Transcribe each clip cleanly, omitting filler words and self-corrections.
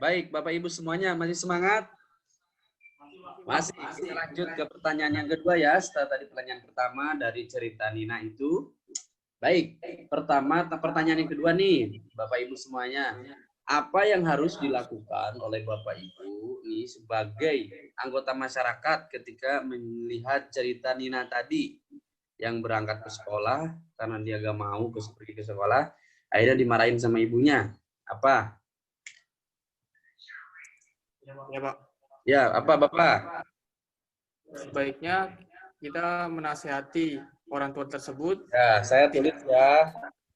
Baik, Bapak Ibu semuanya masih semangat? Masih. Kita lanjut ke pertanyaan yang kedua ya. Setelah tadi pertanyaan pertama dari cerita Nina itu. Baik, pertanyaan yang kedua nih, Bapak Ibu semuanya. Apa yang harus dilakukan oleh Bapak Ibu nih sebagai anggota masyarakat ketika melihat cerita Nina tadi yang berangkat ke sekolah karena dia gak mau pergi ke sekolah, akhirnya dimarahin sama ibunya. Apa? Ya, Pak. Ya, apa Bapak? Sebaiknya kita menasehati orang tua tersebut. Ya, saya tulis ya.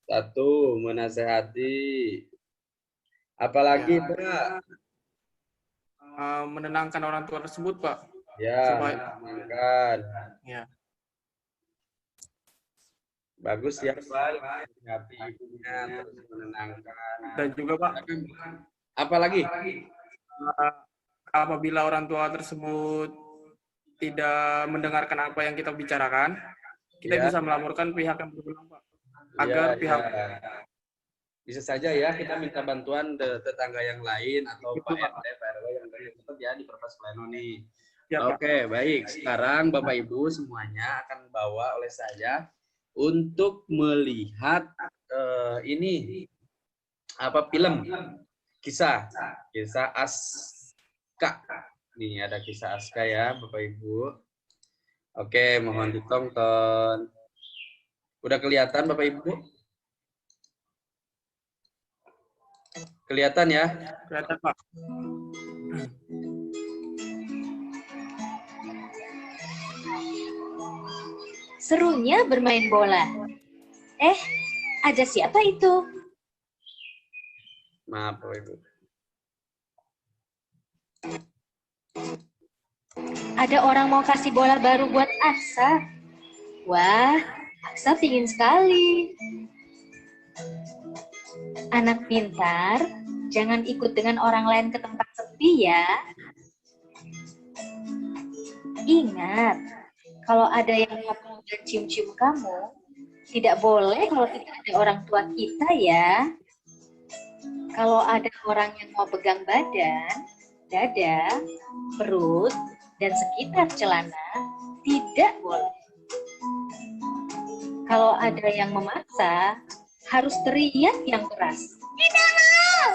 1, menasehati. Apalagi, Ya. Pak? Menenangkan orang tua tersebut, Pak. Ya, menenangkan. Ya. Bagus ya, Pak. Menasehati ibunya, terus menenangkan. Dan juga, Pak, apalagi? Apabila orang tua tersebut tidak mendengarkan apa yang kita bicarakan, kita bisa melaporkan pihak yang berwenang, Pak. Agar pihak bisa saja ya kita minta bantuan tetangga yang lain atau Pak RT, Pak RW yang tetap ya di Perpres Pleno nih. Ya, oke, baik. Sekarang Bapak Ibu semuanya akan bawa oleh saya untuk melihat ini apa film kisah Aska. Nih ada kisah Aska ya Bapak Ibu. Oke, mohon ditonton. Udah kelihatan Bapak Ibu? Kelihatan ya? Kelihatan, Pak. Serunya bermain bola. Ada siapa itu? Maaf Bapak Ibu. Ada orang mau kasih bola baru buat Aksa. Wah, Aksa pingin sekali. Anak pintar, jangan ikut dengan orang lain ke tempat sepi ya. Ingat, kalau ada yang mau dan cium-cium kamu, tidak boleh kalau tidak ada orang tua kita ya. Kalau ada orang yang mau pegang badan, dada, perut, dan sekitar celana, tidak boleh. Kalau ada yang memaksa, harus teriak yang keras. Tidak mau!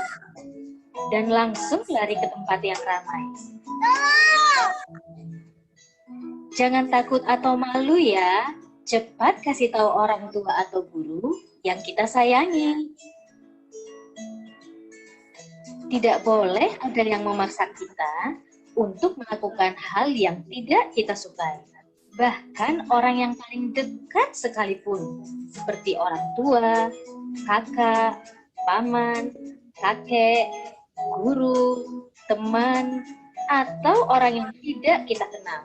Dan langsung lari ke tempat yang ramai. Jangan takut atau malu ya. Cepat kasih tahu orang tua atau guru yang kita sayangi. Tidak boleh ada yang memaksa kita untuk melakukan hal yang tidak kita sukai. Bahkan orang yang paling dekat sekalipun, seperti orang tua, kakak, paman, kakek, guru, teman, atau orang yang tidak kita kenal.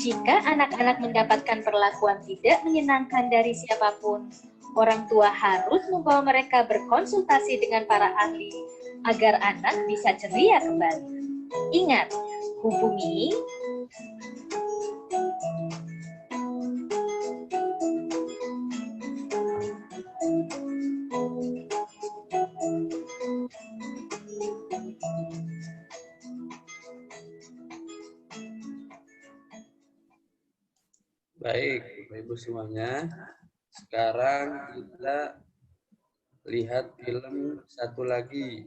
Jika anak-anak mendapatkan perlakuan tidak menyenangkan dari siapapun, orang tua harus membawa mereka berkonsultasi dengan para ahli agar anak bisa ceria kembali. Ingat, hubungi Baik, Bapak Ibu semuanya. Sekarang kita lihat film satu lagi.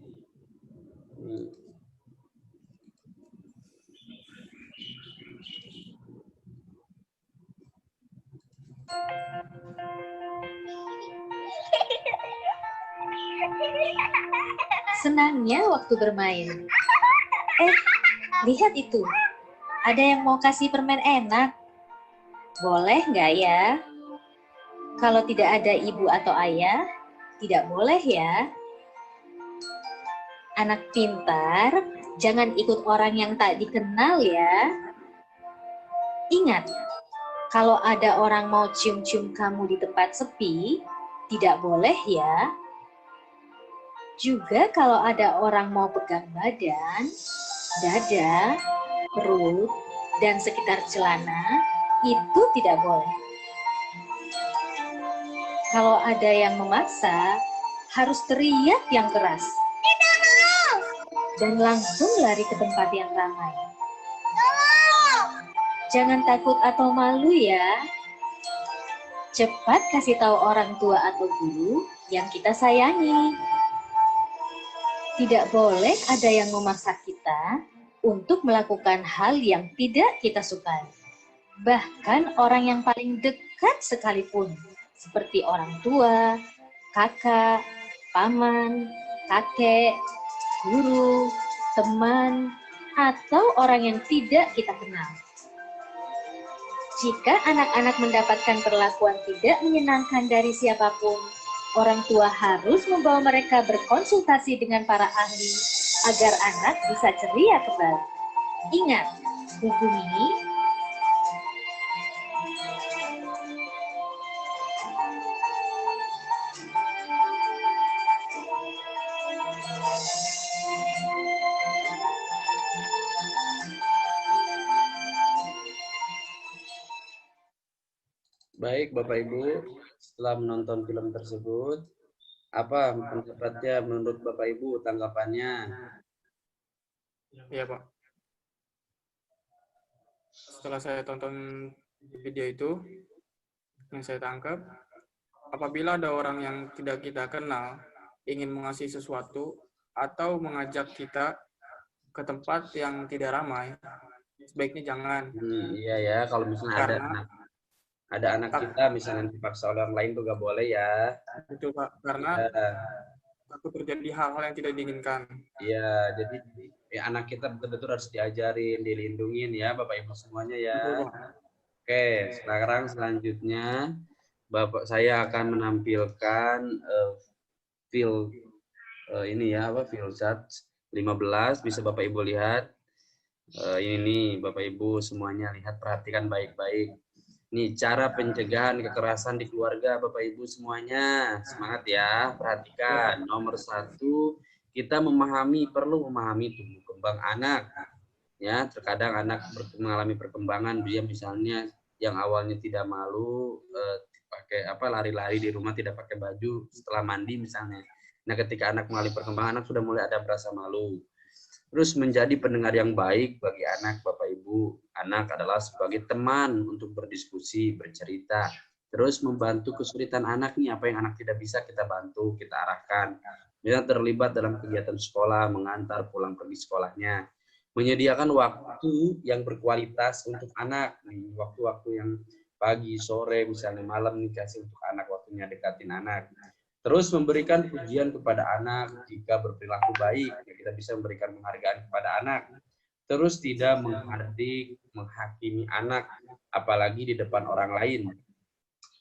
Senangnya waktu bermain. Lihat itu. Ada yang mau kasih permen enak. Boleh nggak ya? Kalau tidak ada ibu atau ayah, tidak boleh ya. Anak pintar, jangan ikut orang yang tak dikenal ya. Ingat, kalau ada orang mau cium-cium kamu di tempat sepi, tidak boleh ya. Juga kalau ada orang mau pegang badan, dada, perut, dan sekitar celana, itu tidak boleh. Kalau ada yang memaksa, harus teriak yang keras. Tidak mau! dan langsung lari ke tempat yang ramai. Jangan takut atau malu ya. Cepat kasih tahu orang tua atau guru yang kita sayangi. Tidak boleh ada yang memaksa kita untuk melakukan hal yang tidak kita sukai. Bahkan orang yang paling dekat sekalipun, seperti orang tua, kakak, paman, kakek, guru, teman, atau orang yang tidak kita kenal. Jika anak-anak mendapatkan perlakuan tidak menyenangkan dari siapapun, orang tua harus membawa mereka berkonsultasi dengan para ahli agar anak bisa ceria kembali. Ingat, hubungi Baik, Bapak Ibu, setelah menonton film tersebut, apa pendapatnya menurut Bapak Ibu, tanggapannya? Iya, Pak. Setelah saya tonton video itu, yang saya tangkap, apabila ada orang yang tidak kita kenal, ingin mengasih sesuatu, atau mengajak kita ke tempat yang tidak ramai, sebaiknya jangan. Iya ya, kalau misalnya ada anak kita misalnya dipaksa oleh orang lain tuh gak boleh ya. Betul, Pak. Karena takut terjadi hal-hal yang tidak diinginkan. Iya, jadi anak kita betul-betul harus diajarin, dilindungin ya Bapak Ibu semuanya ya. Betul, Pak. Oke, sekarang selanjutnya Bapak saya akan menampilkan ini ya, Filsat 15, bisa Bapak Ibu lihat. Ini Bapak Ibu semuanya lihat, perhatikan baik-baik. Nih, cara pencegahan kekerasan di keluarga, Bapak Ibu semuanya. Semangat ya, perhatikan. Nomor 1, kita perlu memahami tumbuh kembang anak. Ya, terkadang anak mengalami perkembangan, dia misalnya yang awalnya tidak malu, pakai lari-lari di rumah tidak pakai baju setelah mandi misalnya. Nah, ketika anak mengalami perkembangan, anak sudah mulai ada merasa malu. Terus menjadi pendengar yang baik bagi anak, Bapak Ibu. Anak adalah sebagai teman untuk berdiskusi, bercerita. Terus membantu kesulitan anak nih, apa yang anak tidak bisa kita bantu, kita arahkan. Dia terlibat dalam kegiatan sekolah, mengantar pulang pergi sekolahnya. Menyediakan waktu yang berkualitas untuk anak, nih, waktu-waktu yang pagi, sore, misalnya malam nih kasih untuk anak, waktunya dekatin anak. Terus memberikan pujian kepada anak jika berperilaku baik, ya kita bisa memberikan penghargaan kepada anak. Terus tidak menghakimi anak, apalagi di depan orang lain.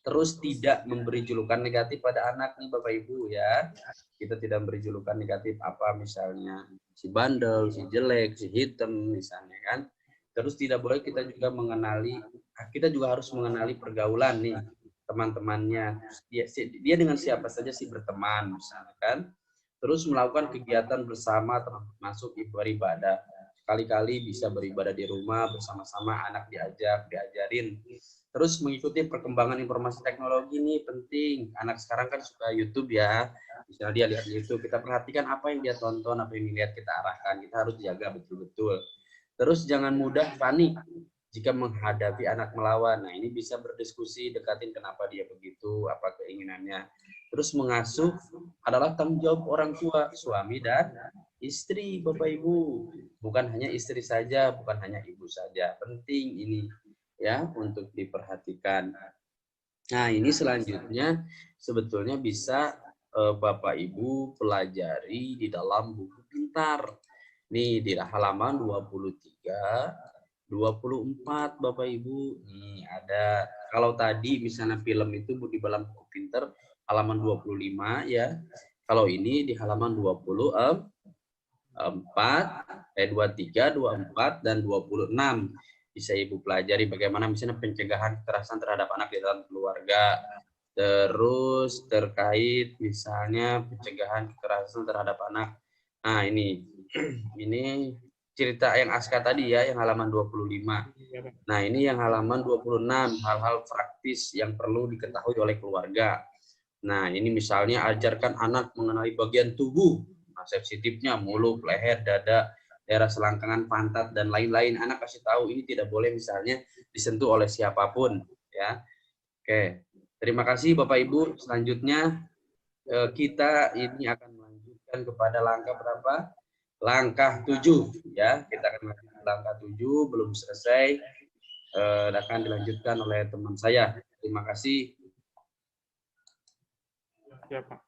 Terus tidak memberi julukan negatif pada anak nih Bapak Ibu ya. Kita tidak memberi julukan negatif apa misalnya si bandel, si jelek, si hitam misalnya kan. Terus tidak boleh kita juga harus mengenali pergaulan nih teman-temannya, dia dengan siapa saja sih berteman misalnya kan. Terus melakukan kegiatan bersama termasuk beribadah. Kali-kali bisa beribadah di rumah bersama-sama, anak diajarin. Terus mengikuti perkembangan informasi teknologi nih penting. Anak sekarang kan suka YouTube ya. Misalnya dia lihat YouTube, kita perhatikan apa yang dia tonton, apa yang dilihat kita arahkan. Kita harus jaga betul-betul. Terus jangan mudah panik jika menghadapi anak melawan. Nah, ini bisa berdiskusi, dekatin kenapa dia begitu, apa keinginannya. Terus mengasuh adalah tanggung jawab orang tua, suami dan istri, Bapak Ibu. Bukan hanya istri saja, bukan hanya ibu saja. Penting ini ya untuk diperhatikan. Nah, ini selanjutnya sebetulnya bisa Bapak Ibu pelajari di dalam buku pintar. Nih di halaman 24 Bapak Ibu, nih ada, kalau tadi misalnya film itu di dalam buku pintar halaman 25 ya. Kalau ini di halaman 23, 24 dan 26 bisa Ibu pelajari bagaimana misalnya pencegahan kekerasan terhadap anak di dalam keluarga. Terus terkait misalnya pencegahan kekerasan terhadap anak. Nah, ini cerita yang Aska tadi ya, yang halaman 25. Nah, ini yang halaman 26, hal-hal praktis yang perlu diketahui oleh keluarga. Nah, ini misalnya ajarkan anak mengenali bagian tubuh. Nah, sensitifnya mulut, leher, dada, daerah selangkangan, pantat, dan lain-lain. Anak kasih tahu ini tidak boleh misalnya disentuh oleh siapapun. Ya, oke. Terima kasih Bapak Ibu. Selanjutnya kita ini akan melanjutkan kepada langkah berapa? Langkah 7. Ya, kita akan melanjutkan langkah 7, belum selesai. Akan dilanjutkan oleh teman saya. Terima kasih. Ya, Pak.